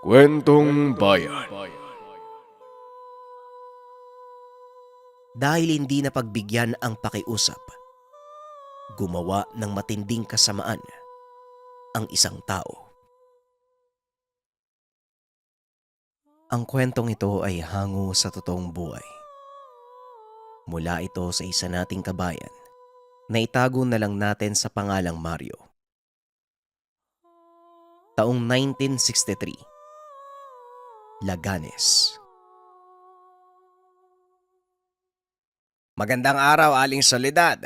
Kwentong Bayan. Dahil hindi napagbigyan ang pakiusap, gumawa ng matinding kasamaan ang isang tao. Ang kwentong ito ay hango sa totoong buhay. Mula ito sa isa nating kabayan na itago na lang natin sa pangalang Mario. Taong 1963, Laganes. Magandang araw, Aling Soledad.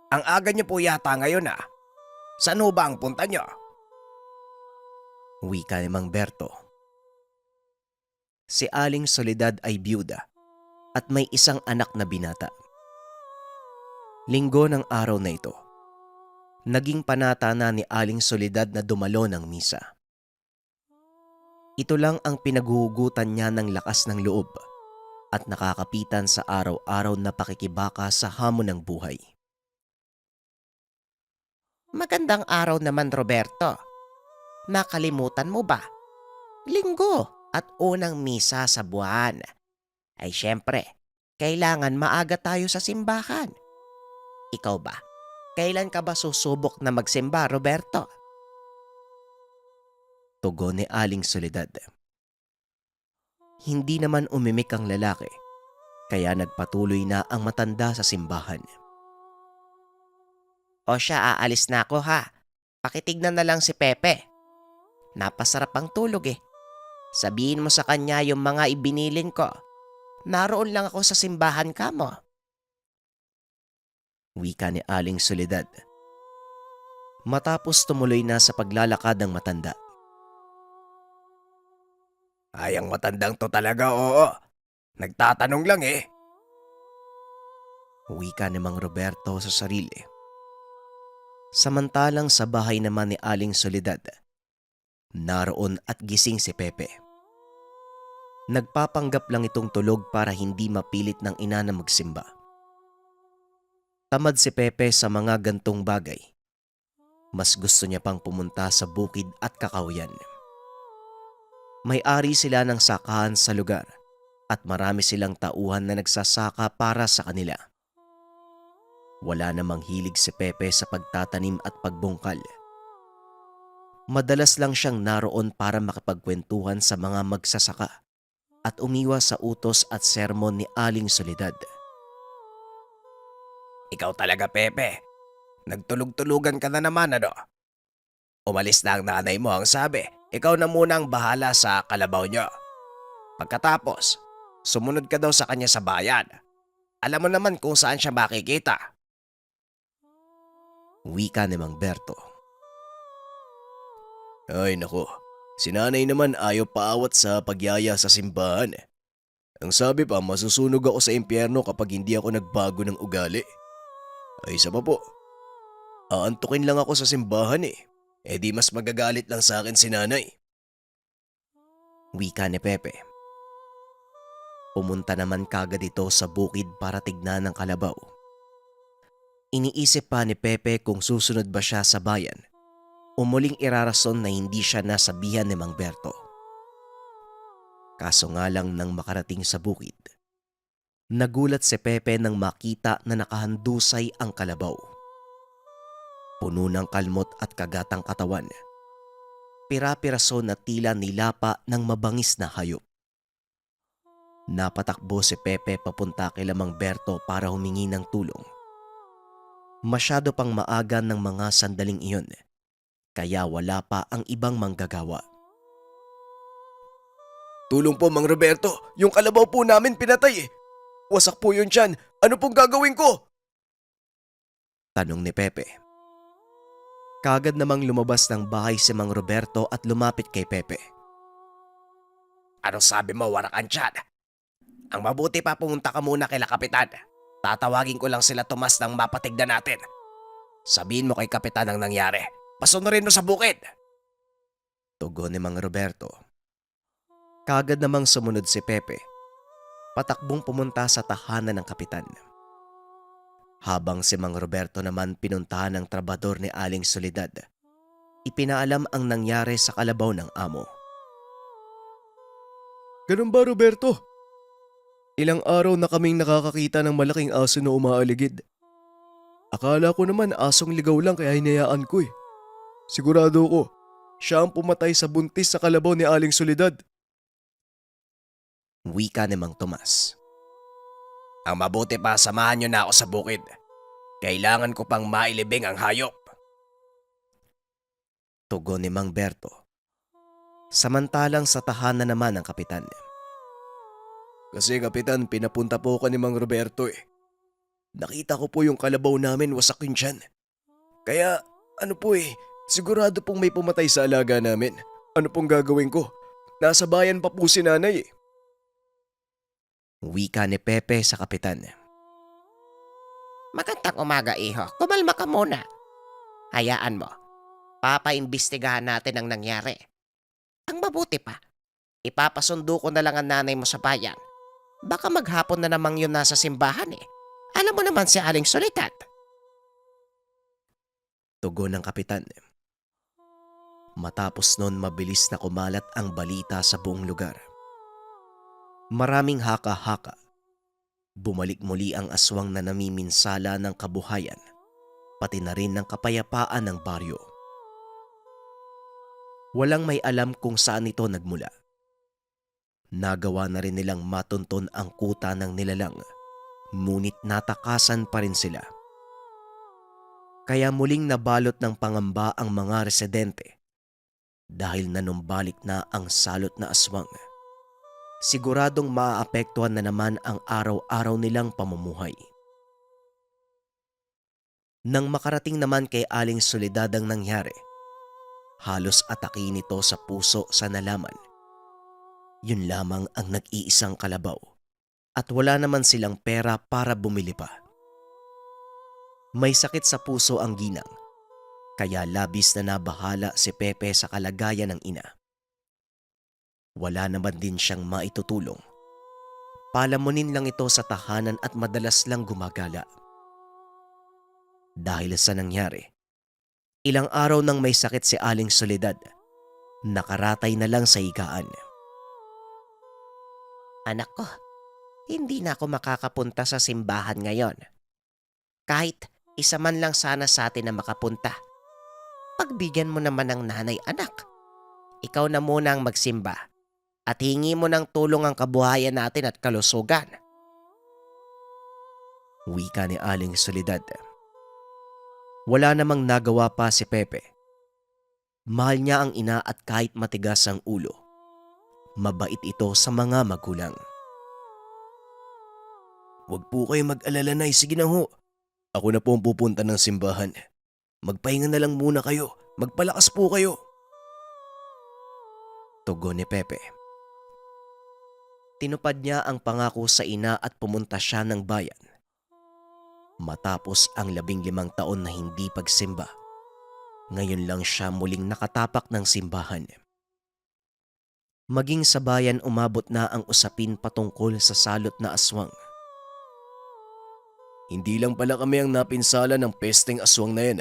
Ang aga niyo po yata ngayon ah. Saan ho ba ang punta niyo? Wika ni Mang Berto. Si Aling Soledad ay byuda at may isang anak na binata. Linggo ng araw na ito, naging panata na ni Aling Soledad na dumalo ng misa. Ito lang ang pinaghuhugutan niya ng lakas ng loob at nakakapitan sa araw-araw na pakikibaka sa hamon ng buhay. Magandang araw naman, Roberto. Nakalimutan mo ba? Linggo at unang misa sa buwan. Ay syempre, kailangan maaga tayo sa simbahan. Ikaw ba? Kailan ka ba susubok na magsimba, Roberto? Tugon ni Aling Soledad. Hindi naman umimik ang lalaki, kaya nagpatuloy na ang matanda sa simbahan. O siya, aalis na ako ha. Pakitignan na lang si Pepe. Napasarap ang tulog eh. Sabihin mo sa kanya yung mga ibinilin ko. Naroon lang ako sa simbahan kamo. Wika ni Aling Soledad. Matapos tumuloy na sa paglalakad ng matanda. Ay, ang matandang to talaga, oo. Nagtatanong lang eh. Wika ni Mang Roberto sa sarili. Samantalang sa bahay naman ni Aling Soledad, naroon at gising si Pepe. Nagpapanggap lang itong tulog para hindi mapilit ng ina na magsimba. Tamad si Pepe sa mga gantong bagay. Mas gusto niya pang pumunta sa bukid at kakahuyan. May-ari sila ng sakahan sa lugar at marami silang tauhan na nagsasaka para sa kanila. Wala namang hilig si Pepe sa pagtatanim at pagbungkal. Madalas lang siyang naroon para makipagkwentuhan sa mga magsasaka at umiwas sa utos at sermon ni Aling Soledad. Ikaw talaga, Pepe. Nagtulog-tulugan ka na naman, ano? Umalis na ang nanay mo ang sabi. Ikaw na muna ang bahala sa kalabaw niyo. Pagkatapos, sumunod ka daw sa kanya sa bayan. Alam mo naman kung saan siya makikita. Wika ni Mang Berto. Ay nako, si nanay naman ayaw paawat sa pagyaya sa simbahan. Ang sabi pa, masusunog ako sa impyerno kapag hindi ako nagbago ng ugali. Ay isa pa po, aantukin lang ako sa simbahan eh. Eh di mas magagalit lang sa akin si nanay. Wika ni Pepe. Pumunta naman kagad ito sa bukid para tignan ng kalabaw. Iniisip pa ni Pepe kung susunod ba siya sa bayan o muling irarason na hindi siya nasabihan ni Mang Berto. Kaso nga lang nang makarating sa bukid, nagulat si Pepe nang makita na nakahandusay ang kalabaw. Puno ng kalmot at kagatang katawan. Pira-piraso na tila nilapa ng mabangis na hayop. Napatakbo si Pepe papunta kay Mang Berto para humingi ng tulong. Masyado pang maaga ng mga sandaling iyon, kaya wala pa ang ibang manggagawa. Tulong po Mang Roberto, yung kalabaw po namin pinatay eh. Wasak po yun dyan, ano pong gagawin ko? Tanong ni Pepe. Kagad namang lumabas ng bahay si Mang Roberto at lumapit kay Pepe. Ano sabi mo, warakan dyan? Ang mabuti pa pumunta ka muna kay Kapitan. Tatawagin ko lang sila Tomas nang mapatignan natin. Sabihin mo kay Kapitan ang nangyari. Pasunurin mo sa bukid. Tugon ni Mang Roberto. Kagad namang sumunod si Pepe. Patakbong pumunta sa tahanan ng kapitan. Habang si Mang Roberto naman pinuntahan ng trabador ni Aling Soledad, ipinaalam ang nangyari sa kalabaw ng amo. Ganun ba, Roberto? Ilang araw na kaming nakakakita ng malaking aso na umaaligid. Akala ko naman asong ligaw lang kaya hinayaan ko eh. Sigurado ko, siya ang pumatay sa buntis sa kalabaw ni Aling Soledad. Wika ni Mang Tomas. Ang mabuti pa, samahan niyo na ako sa bukid. Kailangan ko pang mailibing ang hayop. Tugon ni Mang Berto. Samantalang sa tahanan naman ng kapitan. Kasi kapitan, pinapunta po ako ni Mang Roberto eh. Nakita ko po yung kalabaw namin wasak yung tiyan. Kaya ano po eh, sigurado pong may pumatay sa alaga namin. Ano pong gagawin ko? Nasa bayan pa po si nanay eh. Wika ni Pepe sa kapitan. Magandang umaga, iho. Kumalma ka muna. Hayaan mo. Papaimbestigahan natin ang nangyari. Ang mabuti pa, ipapasundo ko na lang ang nanay mo sa bayan. Baka maghapon na namang yun nasa simbahan eh. Alam mo naman si Aling Soledad. Tugon ng kapitan. Matapos nun mabilis na kumalat ang balita sa buong lugar. Maraming haka-haka. Bumalik muli ang aswang na namiminsala ng kabuhayan, pati na rin ng kapayapaan ng baryo. Walang may alam kung saan ito nagmula. Nagawa na rin nilang matunton ang kuta ng nilalang, ngunit natakasan pa rin sila. Kaya muling nabalot ng pangamba ang mga residente dahil nanumbalik na ang salot na aswang. Siguradong maaapektuhan na naman ang araw-araw nilang pamumuhay. Nang makarating naman kay Aling Soledad ang nangyari, halos atake nito sa puso sa nalaman. Yun lamang ang nag-iisang kalabaw at wala naman silang pera para bumili pa. May sakit sa puso ang ginang, kaya labis na nabahala si Pepe sa kalagayan ng ina. Wala naman din siyang maitutulong. Palamunin lang ito sa tahanan at madalas lang gumagala. Dahil sa nangyari, ilang araw nang may sakit si Aling Soledad, nakaratay na lang sa higaan. Anak ko, hindi na ako makakapunta sa simbahan ngayon. Kahit isa man lang sana sa atin na makapunta. Pagbigyan mo naman ng nanay, anak. Ikaw na muna ang magsimba at hingi mo ng tulong ang kabuhayan natin at kalusugan. Wika ni Aling Soledad. Wala namang nagawa pa si Pepe. Mahal niya ang ina at kahit matigas ang ulo, mabait ito sa mga magulang. Huwag po kayo mag-alala, Nay. Sige na ho. Ako na po ang pupunta ng simbahan. Magpahinga na lang muna kayo. Magpalakas po kayo. Tugon ni Pepe. Tinupad niya ang pangako sa ina at pumunta siya ng bayan. Matapos ang 15 taon na hindi pagsimba, ngayon lang siya muling nakatapak ng simbahan. Maging sa bayan umabot na ang usapin patungkol sa salot na aswang. Hindi lang pala kami ang napinsala ng pesteng aswang na yan.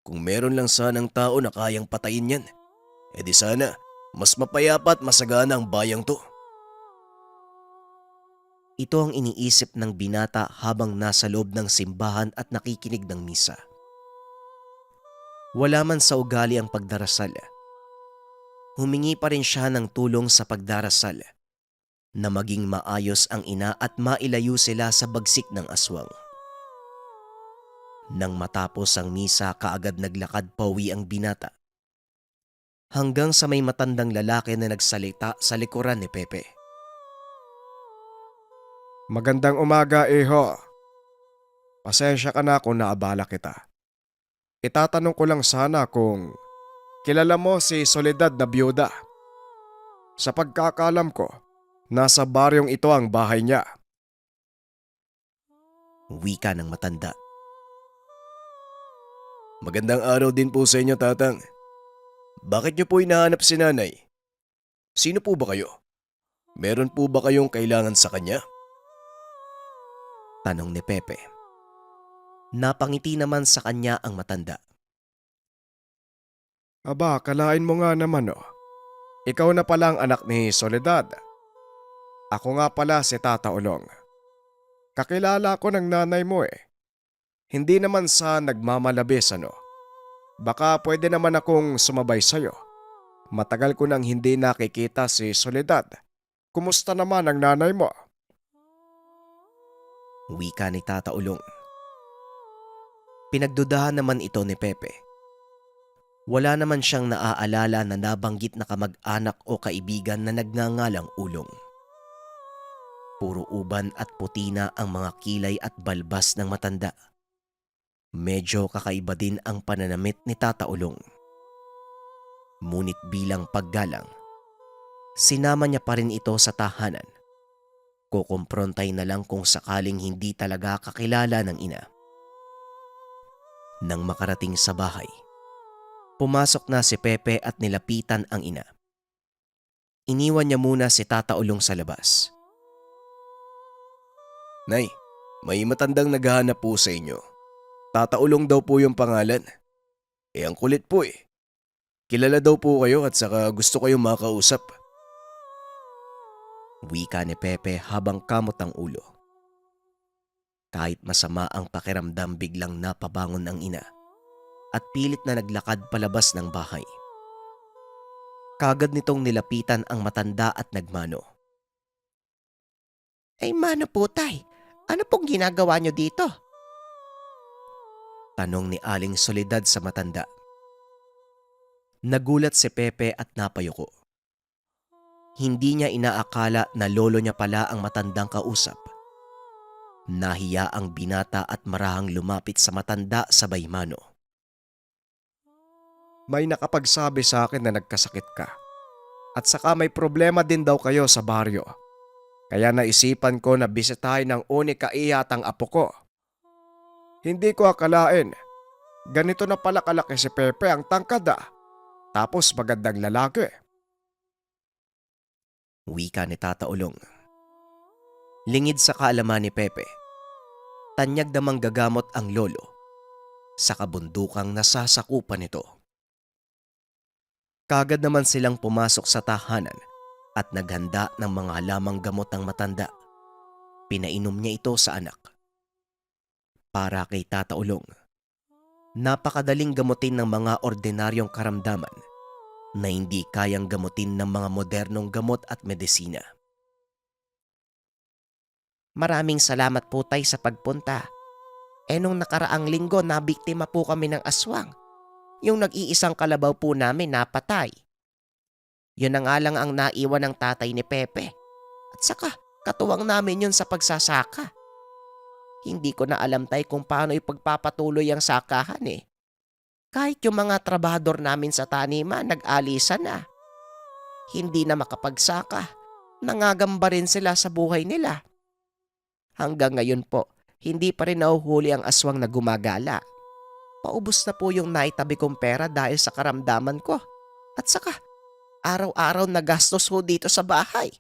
Kung meron lang sanang tao na kayang patayin yan, edi sana mas mapayapa at masagana ang bayang to. Ito ang iniisip ng binata habang nasa loob ng simbahan at nakikinig ng misa. Wala man sa ugali ang pagdarasal. Humingi pa rin siya ng tulong sa pagdarasal na maging maayos ang ina at mailayo sila sa bagsik ng aswang. Nang matapos ang misa, kaagad naglakad pauwi ang binata. Hanggang sa may matandang lalaki na nagsalita sa likuran ni Pepe. Magandang umaga, Iho. Pasensya ka na kung naabala kita. Itatanong ko lang sana kung kilala mo si Soledad na byuda. Sa pagkakalam ko, nasa baryong ito ang bahay niya. Wika ng matanda. Magandang araw din po sa inyo, Tatang. Bakit niyo po hinahanap si nanay? Sino po ba kayo? Meron po ba kayong kailangan sa kanya? Tanong ni Pepe. Napangiti naman sa kanya ang matanda. Aba, kalain mo nga naman oh. Ikaw na palang anak ni Soledad. Ako nga pala si Tata Ulong. Kakilala ko ng nanay mo eh. Hindi naman sa nagmamalabis ano. Baka pwede naman akong sumabay sa'yo. Matagal ko nang hindi nakikita si Soledad. Kumusta naman ang nanay mo? Wika ni Tata Ulong. Pinagdudahan naman ito ni Pepe. Wala naman siyang naaalala na nabanggit na kamag-anak o kaibigan na nagngangalang Ulong. Puro uban at puti na ang mga kilay at balbas ng matanda. Medyo kakaiba din ang pananamit ni Tata Ulong. Ngunit bilang paggalang, sinama niya pa rin ito sa tahanan. Kukumprontay na lang kung sakaling hindi talaga kakilala ng ina. Nang makarating sa bahay, pumasok na si Pepe at nilapitan ang ina. Iniwan niya muna si Tata Ulong sa labas. Nay, may matandang naghahanap po sa inyo. Tata Ulong daw po yung pangalan. Ang kulit po eh. Kilala daw po kayo at saka gusto kayong makausap. Wika ni Pepe habang kamot ang ulo. Kahit masama ang pakiramdam, biglang napabangon ang ina at pilit na naglakad palabas ng bahay. Kagad nitong nilapitan ang matanda at nagmano. Ay mano po tay, ano pong ginagawa nyo dito? Tanong ni Aling Soledad sa matanda. Nagulat si Pepe at napayuko. Hindi niya inaakala na lolo niya pala ang matandang kausap. Nahiya ang binata at marahang lumapit sa matanda sabay mano. May nakapagsabi sa akin na nagkasakit ka. At saka may problema din daw kayo sa baryo. Kaya naisipan ko na bisitahin ng uni kaiyatang apo ko. Hindi ko akalain. Ganito na pala kalaki si Pepe ang tangkad ah. Tapos magandang lalaki. Wika ni Tata Ulong. Lingid sa kaalaman ni Pepe, tanyag na manggagamot ang lolo sa kabundukang nasasakupan nito. Kagad naman silang pumasok sa tahanan at naghanda ng mga halamang gamot ang matanda. Pinainom niya ito sa anak. Para kay Tata Ulong, napakadaling gamutin ng mga ordinaryong karamdaman na hindi kayang gamutin ng mga modernong gamot at medisina. Maraming salamat po tay sa pagpunta. Nung nakaraang linggo nabiktima po kami ng aswang. Yung nag-iisang kalabaw po namin napatay. Yun na nga lang ang naiwan ng tatay ni Pepe. At saka katuwang namin yun sa pagsasaka. Hindi ko na alam tay kung paano ipagpapatuloy ang sakahan eh. Kahit yung mga trabahador namin sa taniman nag-alisan na. Hindi na makapagsaka. Nangagamba rin sila sa buhay nila. Hanggang ngayon po, hindi pa rin nahuhuli ang aswang na gumagala. Paubos na po yung naitabi kong pera dahil sa karamdaman ko. At saka, araw-araw nagastos ho dito sa bahay.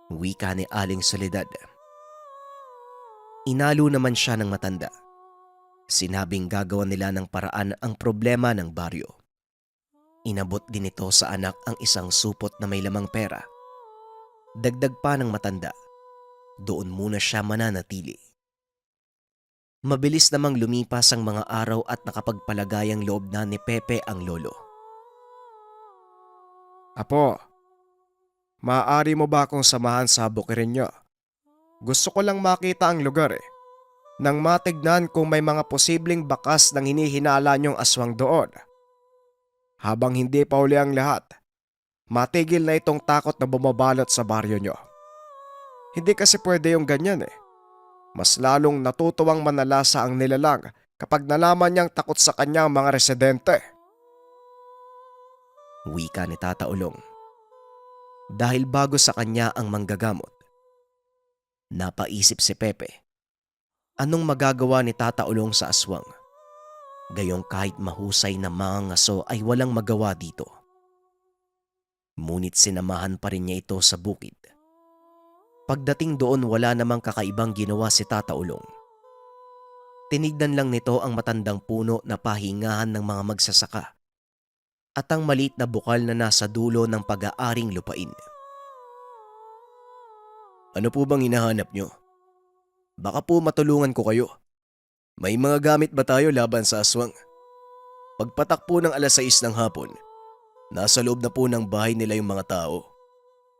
Wika ni Aling Soledad. Inalo naman siya ng matanda. Sinabing gagawa nila ng paraan ang problema ng baryo. Inabot din ito sa anak ang isang supot na may lamang pera. Dagdag pa ng matanda, doon muna siya mananatili. Mabilis namang lumipas ang mga araw at nakapagpalagayang loob na ni Pepe ang lolo. Apo, maaari mo ba akong samahan sa bukirin niyo? Gusto ko lang makita ang lugar eh. Nang matignan kung may mga posibleng bakas ng hinihinala niyong aswang doon. Habang hindi pa uli ang lahat, matigil na itong takot na bumabalot sa baryo niyo. Hindi kasi pwede yung ganyan eh. Mas lalong natutuwang manalasa ang nilalang kapag nalaman niyang takot sa kanya ang mga residente. Wika ni Tata Ulong. Dahil bago sa kanya ang manggagamot, napaisip si Pepe. Anong magagawa ni Tata Ulong sa aswang? Gayong kahit mahusay na mga ngaso ay walang magawa dito. Ngunit sinamahan pa rin niya ito sa bukid. Pagdating doon wala namang kakaibang ginawa si Tata Ulong. Tinignan lang nito ang matandang puno na pahingahan ng mga magsasaka. at ang maliit na bukal na nasa dulo ng pag-aaring lupain. Ano po bang hinahanap nyo? Baka po matulungan ko kayo. May mga gamit ba tayo laban sa aswang? Pagpatak po ng 6:00 ng hapon, nasa loob na po ng bahay nila yung mga tao.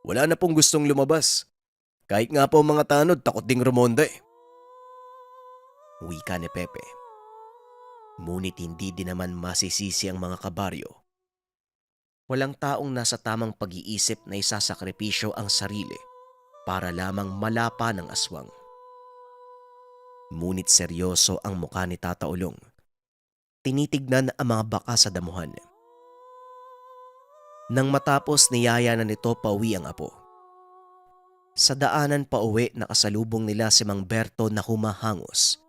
Wala na pong gustong lumabas. Kahit nga po mga tanod takot ding rumonda eh. Wika ni Pepe. Ngunit hindi din naman masisisi ang mga kabaryo. Walang taong nasa tamang pag-iisip na isasakripisyo ang sarili para lamang malapa ng aswang. Ngunit seryoso ang mukha ni Tata Ulong. Tinitignan ang mga baka sa damuhan. Nang matapos niyaya na nito pauwi ang apo. Sa daanan pauwi nakasalubong nila si Mang Berto na humahangos.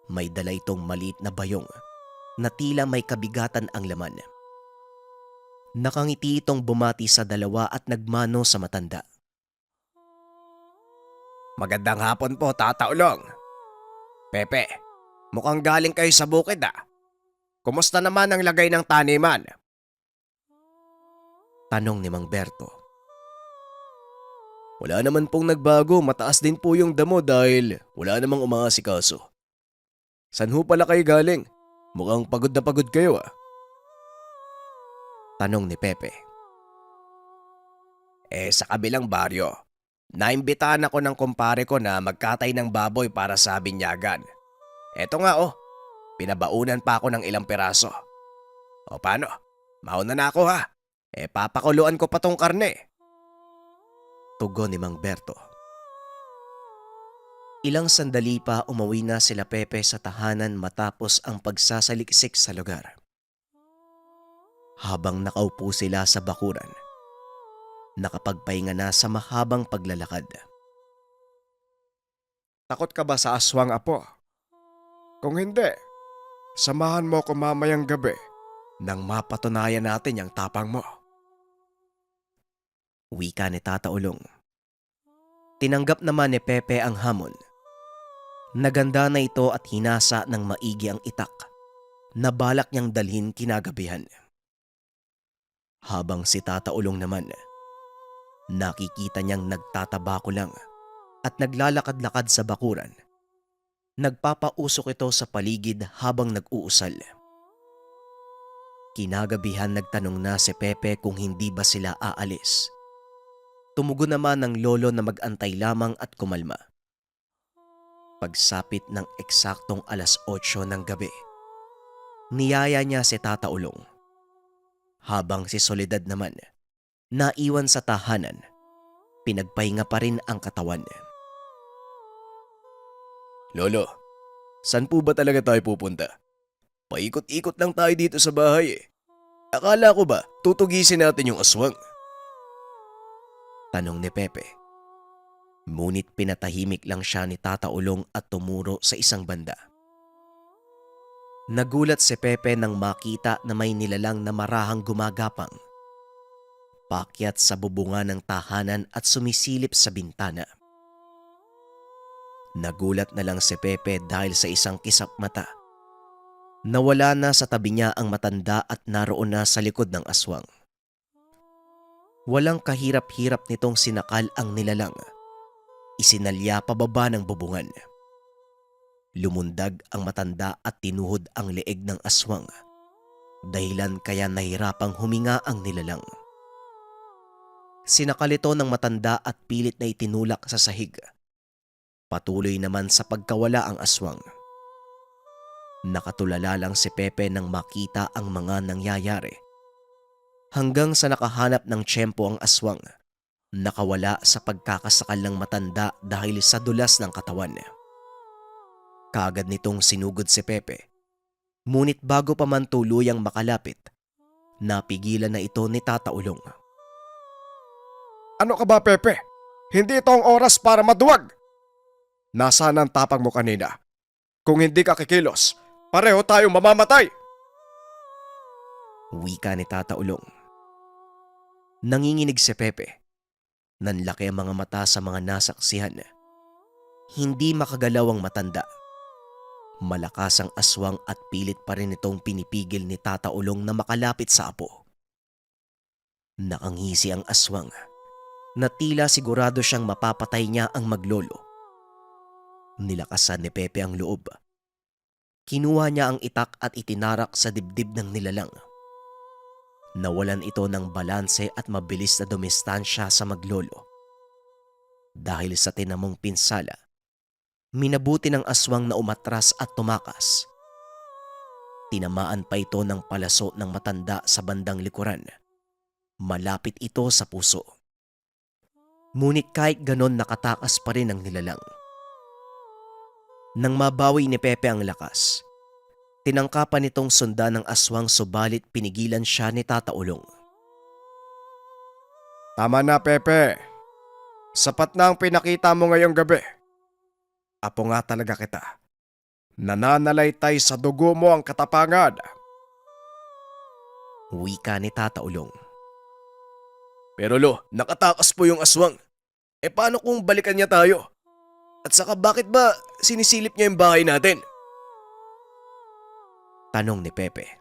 May dala itong maliit na bayong na tila may kabigatan ang laman. Nakangiti itong bumati sa dalawa at nagmano sa matanda. Magandang hapon po, Tata Ulong. Pepe, mukhang galing kayo sa bukid ah. Kumusta naman ang lagay ng taniman? Tanong ni Mang Berto. Wala naman pong nagbago, mataas din po yung damo dahil wala namang umaasikaso. San ho pala kayo galing? Mukhang pagod na pagod kayo ah. Tanong ni Pepe. Sa kabilang baryo, naimbitahan ako ng kumpare ko na magkatay ng baboy para sa binyagan. Eto nga pinabaunan pa ako ng ilang piraso. O paano? Mauna na ako ha. Papakuluan ko pa tong karne. Tugon ni Mang Berto. Ilang sandali pa umuwi na sila Pepe sa tahanan matapos ang pagsasaliksik sa lugar. Habang nakaupo sila sa bakuran, nakapagpahinga na sa mahabang paglalakad. Takot ka ba sa aswang, apo? Kung hindi, samahan mo ko mamayang gabi nang mapatunayan natin yung tapang mo. Wika ni Tata Ulong. Tinanggap naman ni Pepe ang hamon. Naganda na ito at hinasa ng maigi ang itak na balak niyang dalhin kinagabihan. Habang si Tata Ulong naman, nakikita niyang nagtatabako lang at naglalakad-lakad sa bakuran. Nagpapausok ito sa paligid habang nag-uusal. Kinagabihan nagtanong na si Pepe kung hindi ba sila aalis. Tumugon naman ng lolo na mag-antay lamang at kumalma. Pagsapit ng eksaktong 8:00 ng gabi, niyaya niya si Tata Ulong. Habang si Soledad naman, naiwan sa tahanan, pinagpahinga pa rin ang katawan. Lolo, saan po ba talaga tayo pupunta? Paikot-ikot lang tayo dito sa bahay eh. Akala ko ba tutugisin natin yung aswang? Tanong ni Pepe. Ngunit pinatahimik lang siya ni Tata Ulong at tumuro sa isang banda. Nagulat si Pepe nang makita na may nilalang na marahang gumagapang. Paakyat sa bubungan ng tahanan at sumisilip sa bintana. Nagulat na lang si Pepe dahil sa isang kisap mata. Nawala na sa tabi niya ang matanda at naroon na sa likod ng aswang. Walang kahirap-hirap nitong sinakal ang nilalang. Isinalya pababa ng bubungan. Lumundag ang matanda at tinuhod ang leeg ng aswang. Dahilan kaya nahirapang huminga ang nilalang. Sinakal ito ng matanda at pilit na itinulak sa sahig. Patuloy naman sa pagkawala ang aswang. Nakatulala lang si Pepe nang makita ang mga nangyayari. Hanggang sa nakahanap ng tiyempo ang aswang, nakawala sa pagkakasakal ng matanda dahil sa dulas ng katawan. Kaagad nitong sinugod si Pepe. Ngunit bago pa man tuluyang makalapit, napigilan na ito ni Tata Ulong. Ano ka ba, Pepe? Hindi ito ang oras para maduwag. Nasaan ang tapang mo kanina? Kung hindi ka kikilos, pareho tayong mamamatay. Wika ni Tata Ulong. Nanginginig si Pepe. Nanlaki ang mga mata sa mga nasaksihan. Hindi makagalaw ang matanda. Malakas ang aswang at pilit pa rin itong pinipigil ni Tata Ulong na makalapit sa apo. Nakangisi ang aswang na tila sigurado siyang mapapatay niya ang maglolo. Nilakasan ni Pepe ang loob. Kinuha niya ang itak at itinarak sa dibdib ng nilalang. Nawalan ito ng balanse at mabilis na dumistansya sa maglolo. Dahil sa tinamong pinsala, minabuti ng aswang na umatras at tumakas. Tinamaan pa ito ng palaso ng matanda sa bandang likuran. Malapit ito sa puso. Ngunit kahit ganon nakatakas pa rin ang nilalang. Nang mabawi ni Pepe ang lakas, tinangkapan nitong sundan ng aswang subalit pinigilan siya ni Tata Ulong. Tama na, Pepe. Sapat na ang pinakita mo ngayong gabi. Apo nga talaga kita. Nananalaytay sa dugo mo ang katapangan. Wika ni Tata Ulong. Pero lo, nakatakas po yung aswang. E paano kung balikan niya tayo? At saka bakit ba sinisilip niya yung bahay natin? Tanong ni Pepe.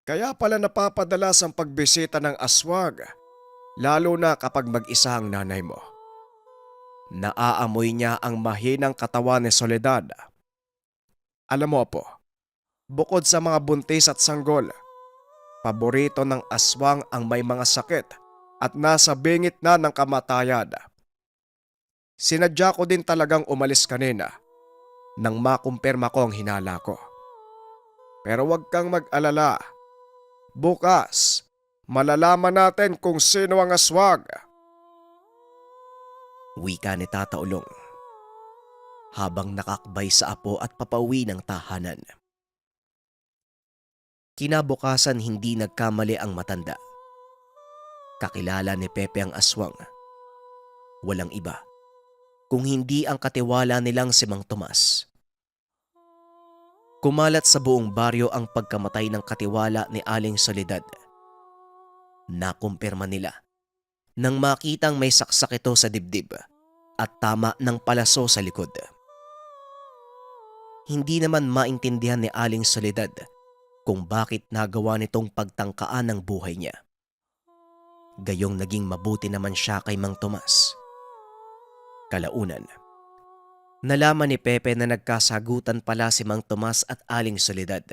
Kaya pala napapadalas ang pagbisita ng aswang, lalo na kapag mag-isa ang nanay mo. Naaamoy niya ang mahinang katawan ni Soledad. Alam mo po, bukod sa mga buntis at sanggol, paborito ng aswang ang may mga sakit at nasa bingit na ng kamatayan. Sinadya ko din talagang umalis kanina nang makumpirma ko ang hinala ko. Pero huwag kang mag-alala. Bukas, malalaman natin kung sino ang aswang. Wika ni Tata Ulong habang nakakbay sa apo at papauwi ng tahanan. Kinabukasan hindi nagkamali ang matanda. Kakilala ni Pepe ang aswang. Walang iba kung hindi ang katiwala nilang si Mang Tomas. Kumalat sa buong baryo ang pagkamatay ng katiwala ni Aling Soledad. Nakumpirma nila nang makitang may saksak ito sa dibdib at tama ng palaso sa likod. Hindi naman maintindihan ni Aling Soledad kung bakit nagawa nitong pagtangkaan ng buhay niya. Gayong naging mabuti naman siya kay Mang Tomas. Kalaunan, nalaman ni Pepe na nagkasagutan pala si Mang Tomas at Aling Soledad.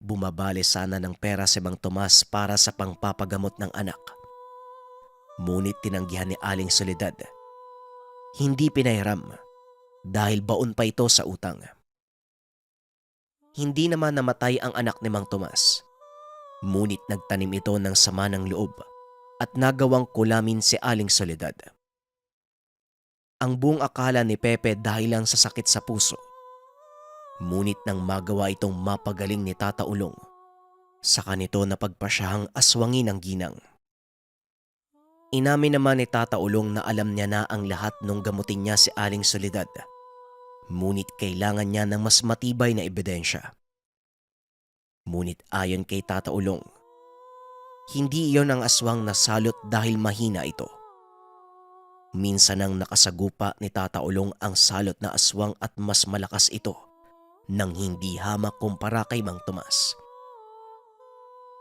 Bumabali sana ng pera si Mang Tomas para sa pangpapagamot ng anak. Ngunit tinanggihan ni Aling Soledad. Hindi pinahiram dahil baon pa ito sa utang. Hindi naman namatay ang anak ni Mang Tomas. Ngunit nagtanim ito ng sama ng loob at nagawang kulamin si Aling Soledad. Ang buong akala ni Pepe dahil lang sa sakit sa puso. Ngunit nang magawa itong mapagaling ni Tata Ulong, saka nito napagpasyahang aswangin ang ginang. Inamin naman ni Tata Ulong na alam niya na ang lahat nung gamutin niya si Aling Soledad. Ngunit kailangan niya ng mas matibay na ebidensya. Ngunit ayon kay Tata Ulong, hindi iyon ang aswang na salot dahil mahina ito. Minsan nang nakasagupa ni Tata Ulong ang salot na aswang at mas malakas ito nang hindi hamak kumpara kay Mang Tomas.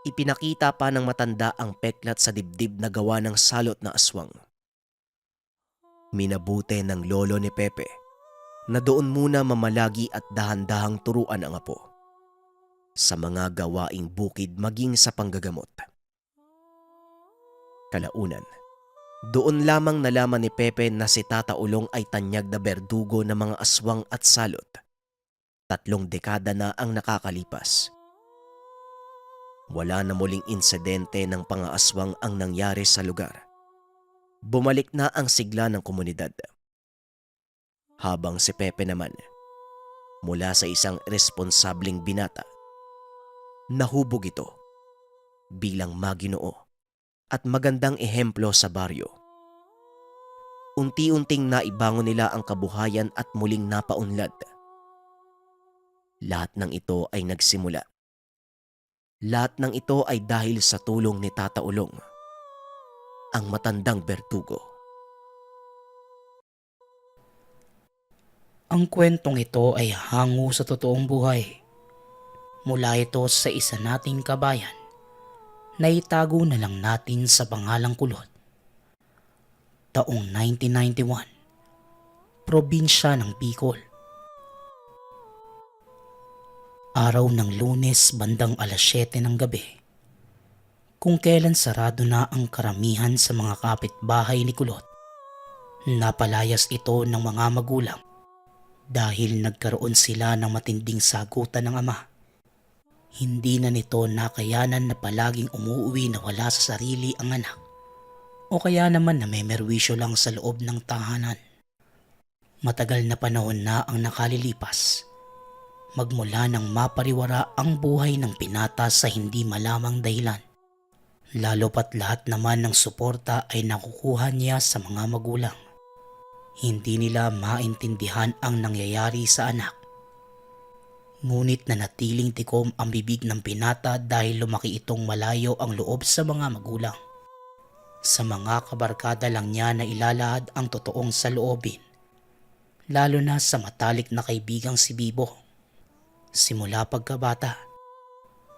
Ipinakita pa ng matanda ang peklat sa dibdib na gawa ng salot na aswang. Minabuti ng lolo ni Pepe na doon muna mamalagi at dahan-dahang turuan ang apo sa mga gawaing bukid maging sa panggagamot. Kalaunan, doon lamang nalaman ni Pepe na si Tata Ulong ay tanyag na berdugo ng mga aswang at salot. 3 dekada na ang nakakalipas. Wala na muling insidente ng pangaaswang ang nangyari sa lugar. Bumalik na ang sigla ng komunidad. Habang si Pepe naman, mula sa isang responsabling binata, nahubog ito bilang maginoo at magandang ehemplo sa baryo. Unti-unting naibangon nila ang kabuhayan at muling napaunlad. Lahat ng ito ay nagsimula. Lahat ng ito ay dahil sa tulong ni Tata Ulong, ang matandang bertugo. Ang kwentong ito ay hango sa totoong buhay. Mula ito sa isa nating kabayan na itago na lang natin sa pangalang Kulot. Taong 1991, probinsya ng Bicol. Araw ng Lunes bandang 7:00 ng gabi, kung kailan sarado na ang karamihan sa mga kapitbahay ni Kulot. Napalayas ito ng mga magulang dahil nagkaroon sila ng matinding sagutan ng ama. Hindi na nito nakayanan na palaging umuwi na wala sa sarili ang anak, o kaya naman na may merwisyo lang sa loob ng tahanan. Matagal na panahon na ang nakalilipas, magmula nang mapariwara ang buhay ng binata sa hindi malamang dahilan. Lalo pat lahat naman ng suporta ay nakukuha niya sa mga magulang. Hindi nila maintindihan ang nangyayari sa anak. Ngunit nanatiling tikom ang bibig ng binata dahil lumaki itong malayo ang loob sa mga magulang. Sa mga kabarkada lang niya na ilalahad ang totoong saloobin, lalo na sa matalik na kaibigang si Bibo. Simula pagkabata,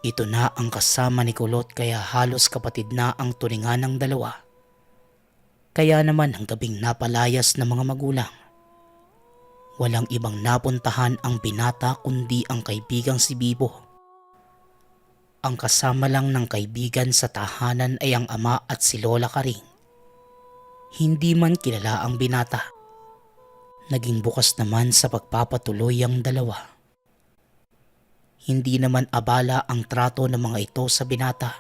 ito na ang kasama ni Kulot kaya halos kapatid na ang turingan ng dalawa. Kaya naman ang gabing napalayas ng mga magulang, walang ibang napuntahan ang binata kundi ang kaibigang si Bibo. Ang kasama lang ng kaibigan sa tahanan ay ang ama at si Lola Karing. Hindi man kilala ang binata, naging bukas naman sa pagpapatuloy ang dalawa. Hindi naman abala ang trato ng mga ito sa binata,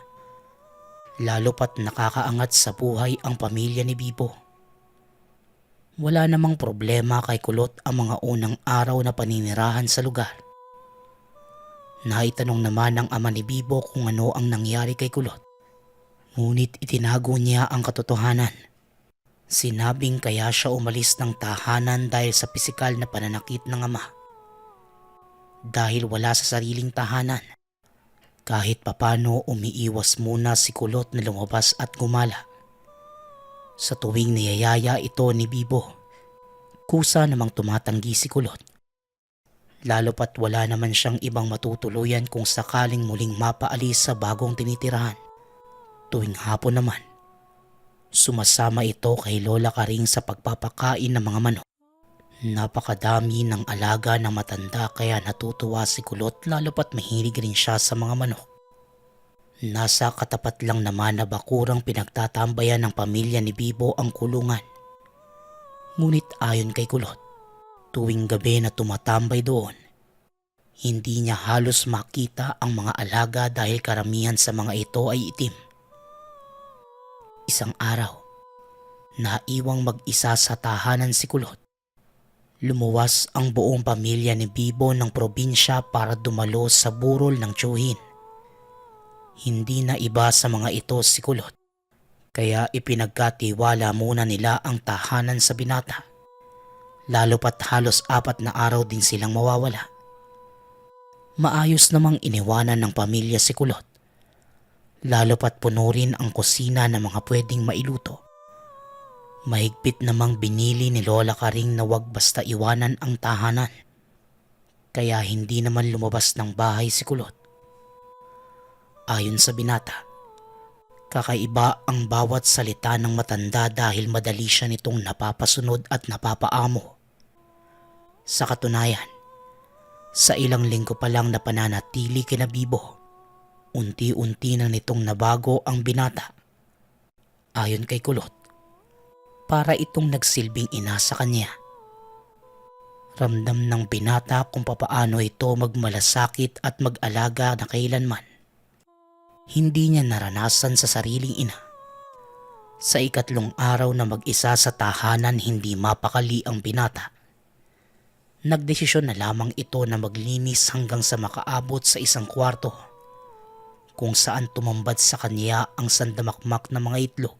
lalo pat nakakaangat sa buhay ang pamilya ni Bibo. Wala namang problema kay Kulot ang mga unang araw na paninirahan sa lugar. Naitanong naman ng ama ni Bibo kung ano ang nangyari kay Kulot, ngunit itinago niya ang katotohanan. Sinabing kaya siya umalis ng tahanan dahil sa pisikal na pananakit ng ama. Dahil wala sa sariling tahanan, kahit papano umiiwas muna si Kulot na lumabas at gumala. Sa tuwing niyayaya ito ni Bibo, kusa namang tumatanggi si Kulot. Lalo pat wala naman siyang ibang matutuluyan kung sakaling muling mapaalis sa bagong tinitirahan. Tuwing hapon naman, sumasama ito kay Lola Karing sa pagpapakain ng mga manok. Napakadami ng alaga na matanda kaya natutuwa si Kulot lalo pat mahilig rin siya sa mga manok. Nasa katapat lang naman na bakurang pinagtatambayan ng pamilya ni Bibo ang kulungan. Ngunit ayon kay Kulot, tuwing gabi na tumatambay doon, hindi niya halos makita ang mga alaga dahil karamihan sa mga ito ay itim. Isang araw, naiwang mag-isa sa tahanan si Kulot. Lumuwas ang buong pamilya ni Bibo ng probinsya para dumalo sa burol ng tiyuhin. Hindi na iba sa mga ito si Kulot, kaya ipinagkatiwala muna nila ang tahanan sa binata. Lalo pat halos 4 na araw din silang mawawala. Maayos namang iniwanan ng pamilya si Kulot. Lalo pat puno rin ang kusina ng mga pwedeng mailuto. Mahigpit namang binili ni Lola Karing na wag basta iwanan ang tahanan. Kaya hindi naman lumabas ng bahay si Kulot. Ayon sa binata, kakaiba ang bawat salita ng matanda dahil madali siya nitong napapasunod at napapaamo. Sa katunayan, sa ilang linggo pa lang na pananatili kina Bibo, unti-unti na nitong nabago ang binata. Ayon kay Kulot, para itong nagsilbing ina sa kanya. Ramdam ng binata kung papaano ito magmalasakit at mag-alaga na kailanman. Hindi niya naranasan sa sariling ina. Sa 3 araw na mag-isa sa tahanan hindi mapakali ang binata. Nagdesisyon na lamang ito na maglinis hanggang sa makaabot sa 1 kwarto, kung saan tumambad sa kanya ang sandamakmak na mga itlog.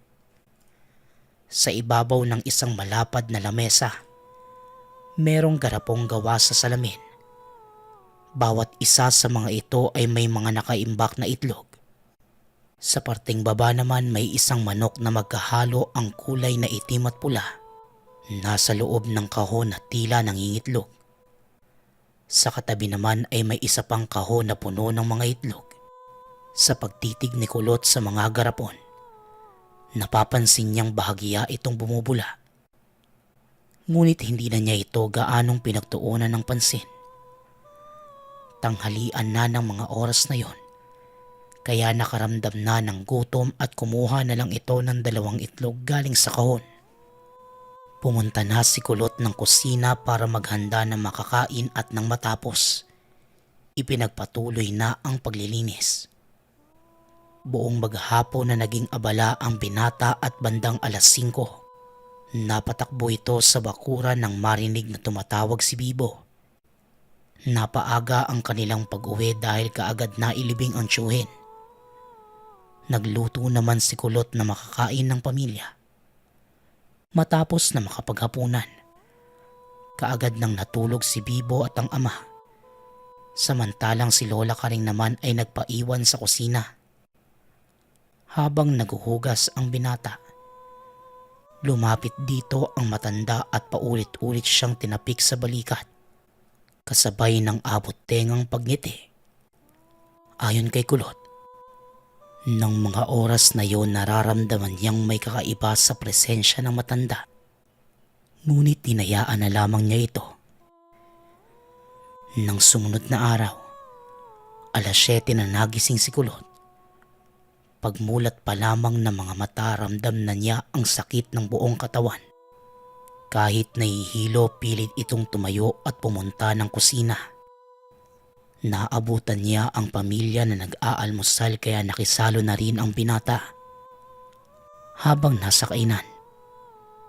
Sa ibabaw ng isang malapad na lamesa, merong garapong gawa sa salamin. Bawat isa sa mga ito ay may mga nakaimbak na itlog. Sa parteng baba naman may isang manok na magkahalo ang kulay na itim at pula. Nasa loob ng kahon na tila nangingitlog. Sa katabi naman ay may isa pang kahon na puno ng mga itlog. Sa pagtitig ni Kulot sa mga garapon, napapansin niyang bahagya itong bumubula. Ngunit hindi na niya ito gaanong pinagtuunan ng pansin. Tanghalian na ng mga oras na yon, kaya nakaramdam na ng gutom at kumuha na lang ito ng 2 itlog galing sa kahon. Pumunta na si Kulot ng kusina para maghanda ng makakain at nang matapos, ipinagpatuloy na ang paglilinis. Buong maghapon na naging abala ang binata at bandang alas 5, napatakbo ito sa bakuran nang marinig na tumatawag si Bibo. Napaaga ang kanilang pag-uwi dahil kaagad na ilibing ang tiyuhin. Nagluto naman si Kulot na makakain ng pamilya. Matapos na makapaghapunan, kaagad nang natulog si Bibo at ang ama. Samantalang si Lola Karing naman ay nagpaiwan sa kusina. Habang naguhugas ang binata, lumapit dito ang matanda at paulit-ulit siyang tinapik sa balikat, kasabay ng abot-tengang pagngiti. Ayon kay Kulot, nang mga oras na yon nararamdaman niyang may kakaiba sa presensya ng matanda. Ngunit hinayaan na lamang niya ito. Nang sumunod na araw, alas 7 na nagising si Kulot. Pagmulat pa lamang ng mga mata, ramdam na niya ang sakit ng buong katawan. Kahit nahihilo, pilit itong tumayo at pumunta ng kusina. Naabutan niya ang pamilya na nag-aalmusal kaya nakisalo na rin ang binata. Habang nasa kainan,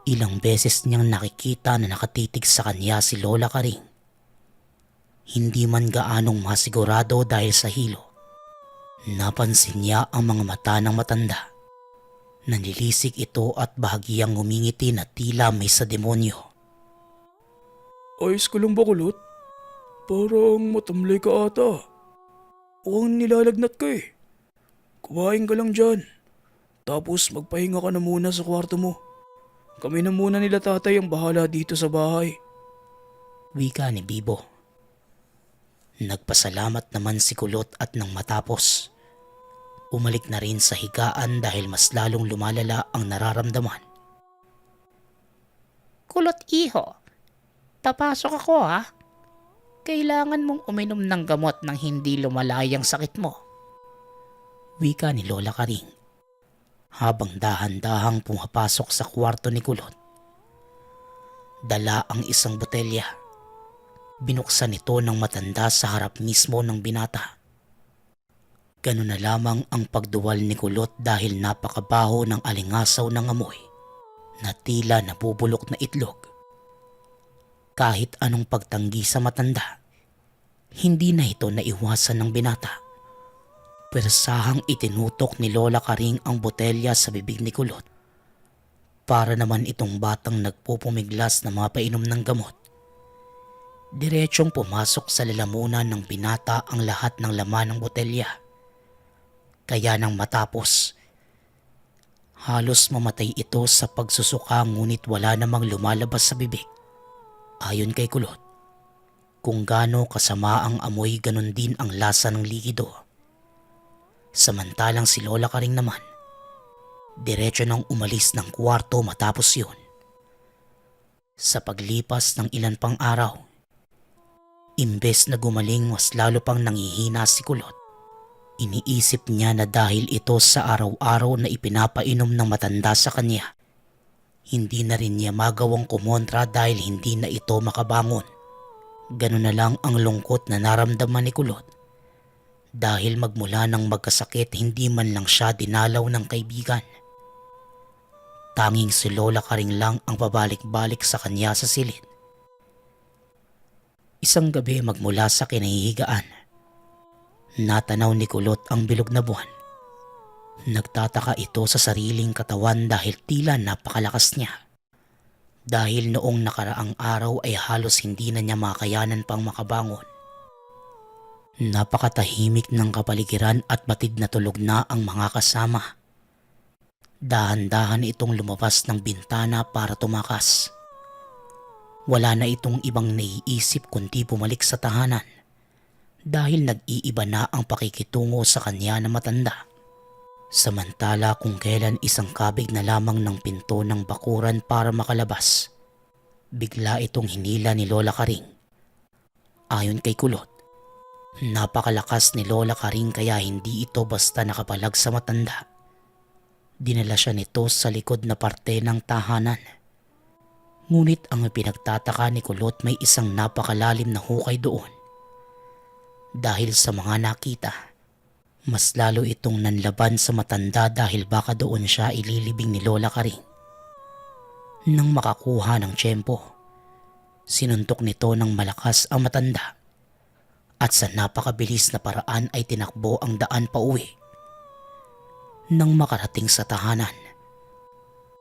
ilang beses niyang nakikita na nakatitig sa kanya si Lola Karing. Hindi man gaanong masigurado dahil sa hilo, napansin niya ang mga mata ng matanda. Nanilisik ito at bahagyang ngumingiti na tila may sa demonyo. Ayos ka lang ba, Kulot? Parang matamlay ka ata. Mukhang nilalagnat ka eh. Kumain ka lang dyan. Tapos magpahinga ka na muna sa kwarto mo. Kami na muna nila tatay ang bahala dito sa bahay. Wika ni Bibo. Nagpasalamat naman si Kulot at nang matapos, umalik na rin sa higaan dahil mas lalong lumalala ang nararamdaman. Kulot iho, papasok ako ha. Kailangan mong uminom ng gamot nang hindi lumalayang sakit mo. Wika ni Lola Karing habang dahan-dahang pumapasok sa kwarto ni Kulot. Dala ang isang botelya. Binuksan ito ng matanda sa harap mismo ng binata. Ganun na lamang ang pagduwal ni Kulot dahil napakabaho ng alingasaw ng amoy na tila nabubulok na itlog. Kahit anong pagtanggi sa matanda, hindi na ito naiwasan ng binata. Persahang itinutok ni Lola Karing ang botelya sa bibig ni Kulot. Para naman itong batang nagpupumiglas na mapainom ng gamot. Diretsong pumasok sa lalamunan ng binata ang lahat ng laman ng botelya. Kaya nang matapos, halos mamatay ito sa pagsusuka ngunit wala namang lumalabas sa bibig. Ayon kay Kulot, kung gaano kasama ang amoy ganon din ang lasa ng likido. Samantalang si Lola Karing naman, diretso nang umalis ng kwarto matapos yun. Sa paglipas ng ilan pang araw, imbes na gumaling mas lalo pang nangihina si Kulot. Iniisip niya na dahil ito sa araw-araw na ipinapainom ng matanda sa kanya, hindi na rin niya magawang kumontra dahil hindi na ito makabangon. Ganun na lang ang lungkot na naramdaman ni Kulot. Dahil magmula nang magkasakit hindi man lang siya dinalaw ng kaibigan. Tanging si Lola Karing lang ang pabalik-balik sa kanya sa silid. Isang gabi magmula sa kinahihigaan, natanaw ni Kulot ang bilog na buwan. Nagtataka ito sa sariling katawan dahil tila napakalakas niya. Dahil noong nakaraang araw ay halos hindi na niya makayanan pang makabangon. Napakatahimik ng kapaligiran at batid na tulog na ang mga kasama. Dahan-dahan itong lumabas ng bintana para tumakas. Wala na itong ibang naiisip kundi bumalik sa tahanan. dahil nag-iiba na ang pakikitungo sa kanya na matanda. Samantala kung kailan isang kabig na lamang ng pinto ng bakuran para makalabas, bigla itong hinila ni Lola Karing. Ayon kay Kulot, napakalakas ni Lola Karing kaya hindi ito basta nakapalag sa matanda. Dinala siya nito sa likod na parte ng tahanan. Ngunit ang pinagtataka ni Kulot may isang napakalalim na hukay doon. Dahil sa mga nakita, mas lalo itong nanlaban sa matanda dahil baka doon siya ililibing ni Lola Karing. Nang makakuha ng tiyempo, sinuntok nito ng malakas ang matanda at sa napakabilis na paraan ay tinakbo ang daan pa uwi. Nang makarating sa tahanan,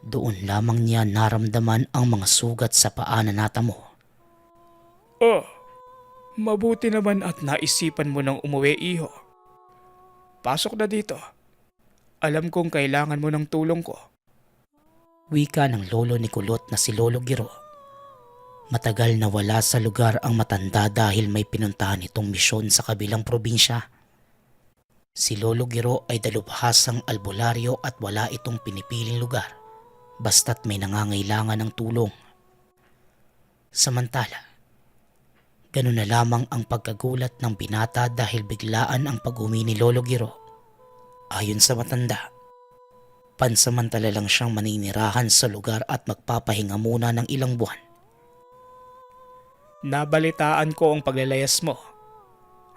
doon lamang niya naramdaman ang mga sugat sa paa na natamo. Oh, mabuti naman at naisipan mo nang umuwi, iho. Pasok na dito. Alam kong kailangan mo ng tulong ko. Wika ng lolo ni Kulot na si Lolo Giro. Matagal na wala sa lugar ang matanda dahil may pinuntahan itong misyon sa kabilang probinsya. Si Lolo Giro ay dalubhasang albularyo at wala itong pinipiling lugar basta't may nangangailangan ng tulong. Samantala, ganun na lamang ang pagkagulat ng binata dahil biglaan ang pag-umi ni Lolo Giro. Ayon sa matanda, pansamantala lang siyang maninirahan sa lugar at magpapahinga muna ng ilang buwan. Nabalitaan ko ang paglalayas mo.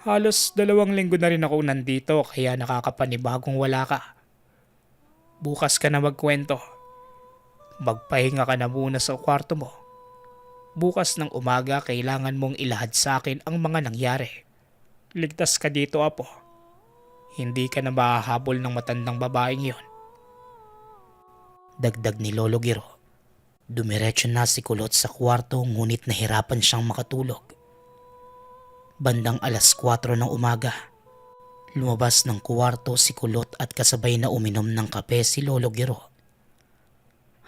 Halos 2 linggo na rin ako nandito kaya nakakapanibagong wala ka. Bukas ka na magkwento. Magpahinga ka na muna sa kwarto mo. Bukas ng umaga kailangan mong ilahad sa akin ang mga nangyari. Ligtas ka dito, apo. Hindi ka na mahahabol ng matandang babaeng yon. Dagdag ni Lolo Giro. Dumiretso na si Kulot sa kwarto ngunit nahirapan siyang makatulog. Bandang 4:00 ng umaga, lumabas ng kwarto si Kulot at kasabay na uminom ng kape si Lolo Giro.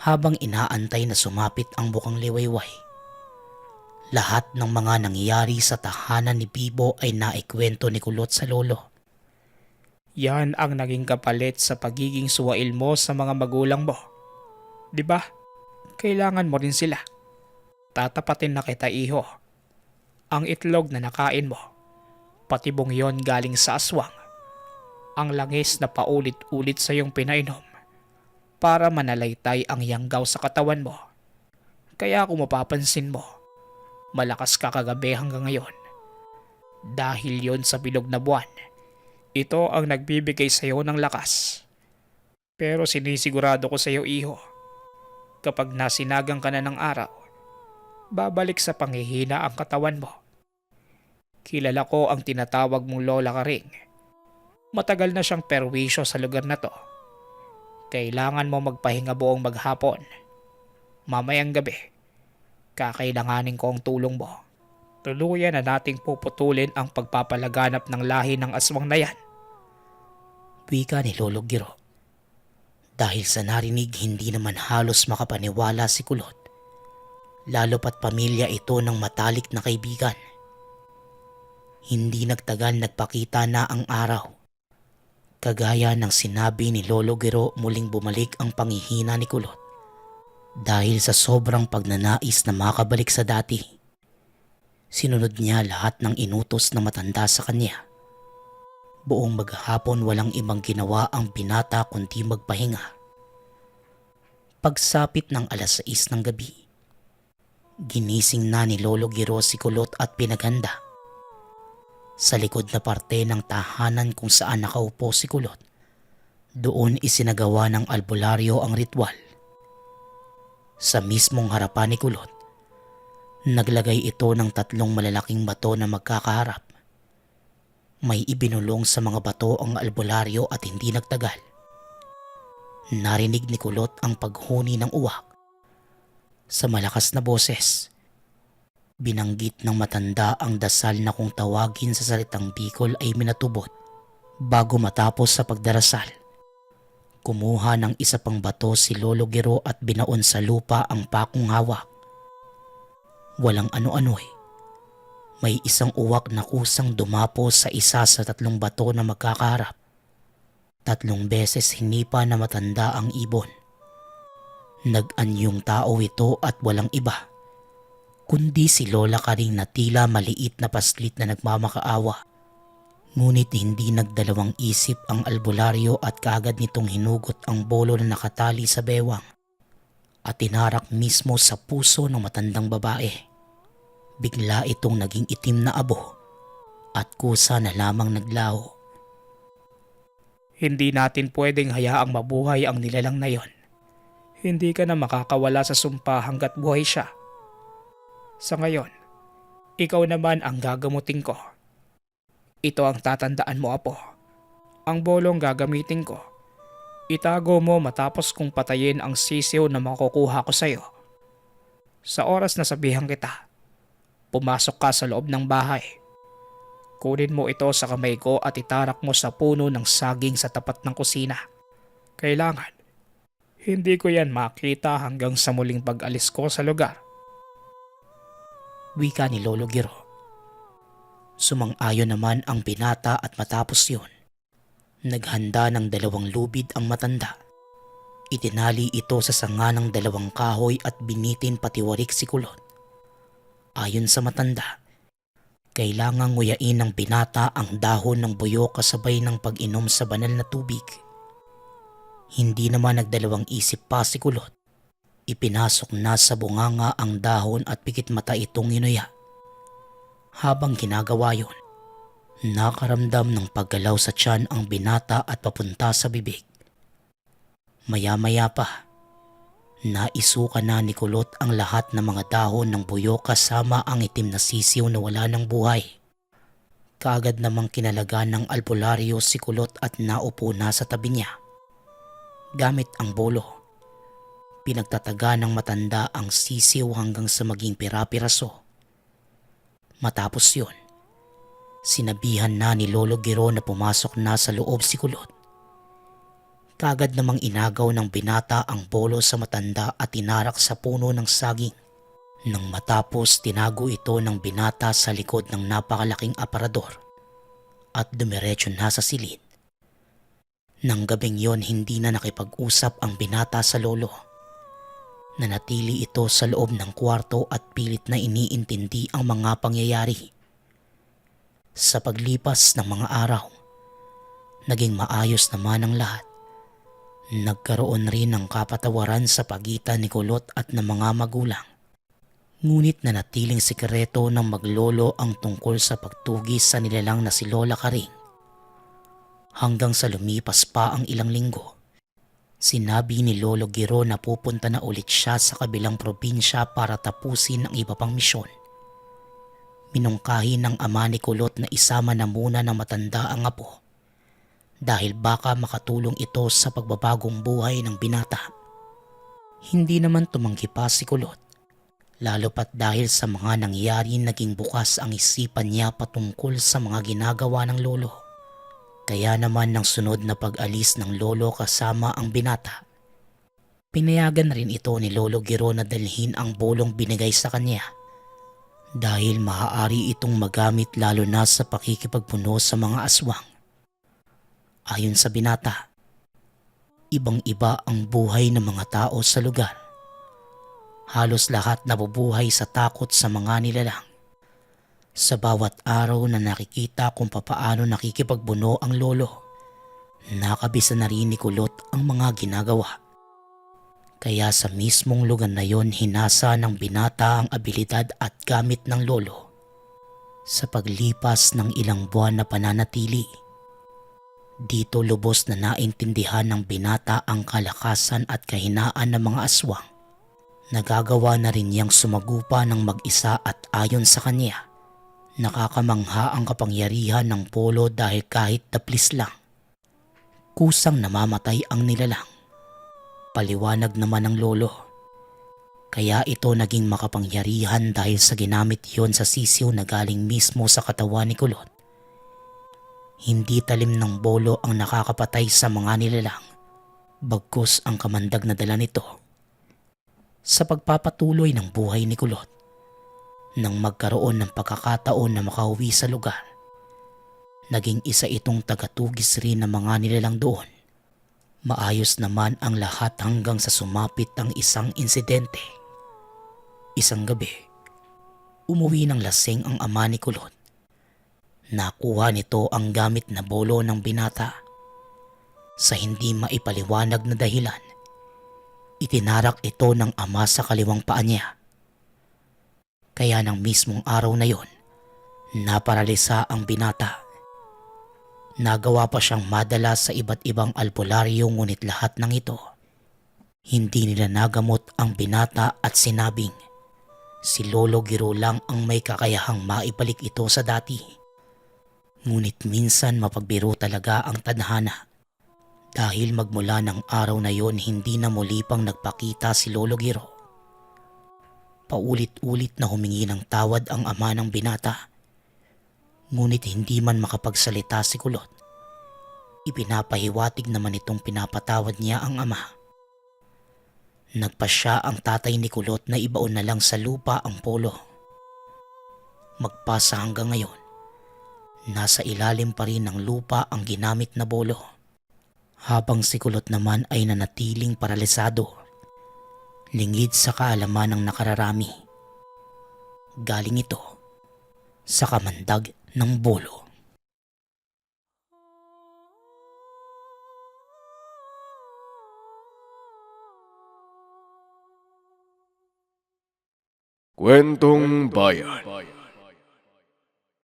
Habang inaantay na sumapit ang bukang liwayway, lahat ng mga nangyayari sa tahanan ni Bibo ay naikwento ni Kulot sa lolo. Yan ang naging kapalit sa pagiging suwail mo sa mga magulang mo. 'Di ba? Kailangan mo rin sila. Tatapatin na kita, iho. Ang itlog na nakain mo, patibong yon galing sa aswang. Ang langis na paulit-ulit sa iyong pinainom para manalaytay ang yanggaw sa katawan mo. Kaya kung mapapansin mo, malakas ka kagabi hanggang ngayon. Dahil yon sa bilog na buwan, ito ang nagbibigay sa iyo ng lakas. Pero sinisigurado ko sa iyo, iho, kapag nasinagang ka na ng araw, babalik sa panghihina ang katawan mo. Kilala ko ang tinatawag mong Lola Karing. Matagal na siyang perwisyo sa lugar na to. Kailangan mo magpahinga buong maghapon. Mamayang gabi, kakailanganin ko ang tulong mo. Tuluyan na nating puputulin ang pagpapalaganap ng lahi ng aswang na yan. Wika ni Lolo Giro. Dahil sa narinig hindi naman halos makapaniwala si Kulot. Lalo pat pamilya ito ng matalik na kaibigan. Hindi nagtagal nagpakita na ang araw. Kagaya ng sinabi ni Lolo Giro muling bumalik ang panghihina ni Kulot. Dahil sa sobrang pagnanais na makabalik sa dati, sinunod niya lahat ng inutos na matanda sa kanya. Buong maghapon walang ibang ginawa ang binata kundi magpahinga. Pagsapit ng 6:00 ng gabi, ginising na ni Lolo Giro si Kulot at pinaghanda. Sa likod na parte ng tahanan kung saan nakaupo si Kulot, doon isinagawa ng albularyo ang ritual. Sa mismong harapan ni Kulot, naglagay ito ng 3 malalaking bato na magkakaharap. May ibinulong sa mga bato ang albularyo at hindi nagtagal. Narinig ni Kulot ang paghuni ng uwak. Sa malakas na boses, binanggit ng matanda ang dasal na kung tawagin sa salitang Bicol ay minatubot. Bago matapos sa pagdarasal, kumuha ng isa pang bato si Lolo Giro at binaon sa lupa ang pakong hawak. Walang ano-ano May isang uwak na kusang dumapo sa isa sa 3 bato na magkakaharap. 3 beses hinipa na matanda ang ibon. Nag-anyong tao ito at walang iba, kundi si Lola Karing na tila maliit na paslit na nagmamakaawa. Ngunit hindi nagdalawang isip ang albularyo at kaagad nitong hinugot ang bolo na nakatali sa bewang at tinarak mismo sa puso ng matandang babae. Bigla itong naging itim na abo at kusa na lamang naglaho. Hindi natin pwedeng hayaang mabuhay ang nilalang na yon. Hindi ka na makakawala sa sumpa hanggat buhay siya. Sa ngayon, ikaw naman ang gagamutin ko. Ito ang tatandaan mo, apo. Ang bolong gagamitin ko. Itago mo matapos kong patayin ang sisiw na makukuha ko sa'yo. Sa oras na sabihan kita, pumasok ka sa loob ng bahay. Kunin mo ito sa kamay ko at itarak mo sa puno ng saging sa tapat ng kusina. Kailangan, hindi ko yan makita hanggang sa muling pag-alis ko sa lugar. Wika ni Lolo Giro. Sumang-ayon naman ang binata at matapos yun, naghanda ng 2 lubid ang matanda. Itinali ito sa sanga ng 2 kahoy at binitin patiwarik si Kulot. Ayon sa matanda, kailangang nguyain ng binata ang dahon ng buyo kasabay ng pag-inom sa banal na tubig. Hindi naman nagdalawang isip pa si Kulot. Ipinasok na sa bunganga ang dahon at pikit mata itong inuya. Habang ginagawa yon, nakaramdam ng paggalaw sa tiyan ang binata at papunta sa bibig. Maya-maya pa, naisuka na ni Kulot ang lahat ng mga dahon ng buyo kasama ang itim na sisiw na wala ng buhay. Kaagad namang kinalagan ng albularyo si Kulot at naupo na sa tabi niya. Gamit ang bolo, pinagtataga ng matanda ang sisiw hanggang sa maging pira-piraso. Matapos yun, sinabihan na ni Lolo Giro na pumasok na sa loob si Kulot. Kaagad namang inagaw ng binata ang bolo sa matanda at tinarak sa puno ng saging. Nang matapos, tinago ito ng binata sa likod ng napakalaking aparador at dumiretso na sa silid. Nang gabing yon, hindi na nakipag-usap ang binata sa lolo. Nanatili ito sa loob ng kwarto at pilit na iniintindi ang mga pangyayari. Sa paglipas ng mga araw, naging maayos naman ang lahat. Nagkaroon rin ng kapatawaran sa pagitan ni Kulot at ng mga magulang. Ngunit nanatiling sikreto ng maglolo ang tungkol sa pagtugis sa nilalang na si Lola Karing. Hanggang sa lumipas pa ang ilang linggo, sinabi ni Lolo Giro na pupunta na ulit siya sa kabilang probinsya para tapusin ang iba pang misyon. Minungkahi ng ama ni Kulot na isama na muna ng matanda ang apo dahil baka makatulong ito sa pagbabagong buhay ng binata. Hindi naman tumanggi pa si Kulot, lalo pat dahil sa mga nangyari naging bukas ang isipan niya patungkol sa mga ginagawa ng lolo. Kaya naman ng sunod na pag-alis ng lolo kasama ang binata, pinayagan rin ito ni Lolo Giro na dalhin ang bolong binigay sa kanya dahil maaari itong magamit lalo na sa pakikipagpuno sa mga aswang. Ayon sa binata, ibang-iba ang buhay ng mga tao sa lugar. Halos lahat nabubuhay sa takot sa mga nilalang. Sa bawat araw na nakikita kung papaano nakikipagbuno ang lolo, nakabisa na rin ni Kulot ang mga ginagawa. Kaya sa mismong lugar na yon hinasa ng binata ang abilidad at gamit ng lolo. Sa paglipas ng ilang buwan na pananatili, dito lubos na naintindihan ng binata ang kalakasan at kahinaan ng mga aswang. Nagagawa na rin niyang sumagupa ng mag-isa at ayon sa kanya, nakakamangha ang kapangyarihan ng polo dahil kahit taplis lang, kusang namamatay ang nilalang. Paliwanag naman ng lolo, kaya ito naging makapangyarihan dahil sa ginamit yon sa sisiw na galing mismo sa katawan ni Kulot. Hindi talim ng bolo ang nakakapatay sa mga nilalang, bagkus ang kamandag na dala nito. Sa pagpapatuloy ng buhay ni Kulot, Nang magkaroon ng pagkakataon na makauwi sa lugar, naging isa itong tagatugis rin ng mga nilalang doon. Maayos naman ang lahat hanggang sa sumapit ang isang insidente. Isang gabi, umuwi ng lasing ang ama ni Kulot. Nakuha nito ang gamit na bolo ng binata. Sa hindi maipaliwanag na dahilan, itinarak ito ng ama sa kaliwang paa niya. Kaya ng mismong araw na yon, naparalisa ang binata. Nagawa pa siyang madala sa iba't ibang albularyo, ngunit lahat ng ito, hindi nila nagamot ang binata at sinabing si Lolo Giro lang ang may kakayahang maibalik ito sa dati. Ngunit minsan mapagbiro talaga ang tadhana, dahil magmula ng araw na yon hindi na muli pang nagpakita si Lolo Giro. Paulit-ulit na humingi ng tawad ang ama ng binata, ngunit hindi man makapagsalita si Kulot. Ipinapahiwatig naman itong pinapatawad niya ang ama. Nagpasya ang tatay ni Kulot na ibaon na lang sa lupa ang polo. Magpasa hanggang ngayon, nasa ilalim pa rin ng lupa ang ginamit na bolo, habang si Kulot naman ay nanatiling paralisado, lingid sa kaalaman ng nakararami. Galing ito sa kamandag ng bolo. Kwentong Bayan.